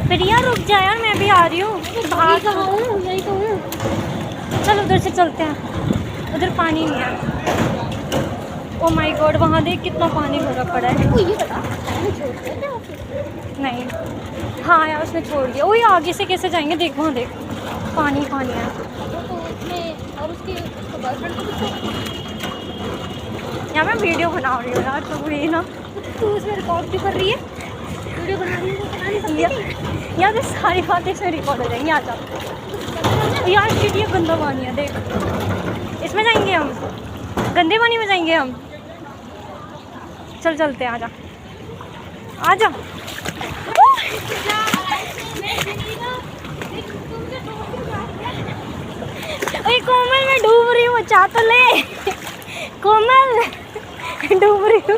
प्रिया रुक जा यार, मैं भी आ रही हूँ। भाग कहाँ हूँ, यही तो हूँ। चल उधर से चलते हैं, उधर पानी नहीं है। ओ माय गॉड, वहाँ देख कितना पानी भरा पड़ा है। वो ये बता, मैंने छोड़ दिया क्या ऑफिस? नहीं, हाँ यार उसने छोड़ दिया। वही आगे से कैसे जाएंगे, देख वहाँ देख पानी पानी है। वो तो उसमें और उसके बॉयफ्रेंड को भी छोड़। यार मैं वीडियो बना रही हूँ यार, तो वही ना। तू उसमें रिकॉर्ड भी कर रही है, वीडियो बना रही है, वो बना नहीं सकती थी? यार सारी बातें इसमें रिकॉर्ड हो जाएंगी। आ जाओ यार, शिट ये गंदा पानी है देख। इसमें जाएंगे हम, गंदे पानी में जाएंगे हम। चल चलते हैं, आजा आजा। अरे कोमल मैं डूब रही हूँ, चाह तो ले। कोमल डूब रही हूँ।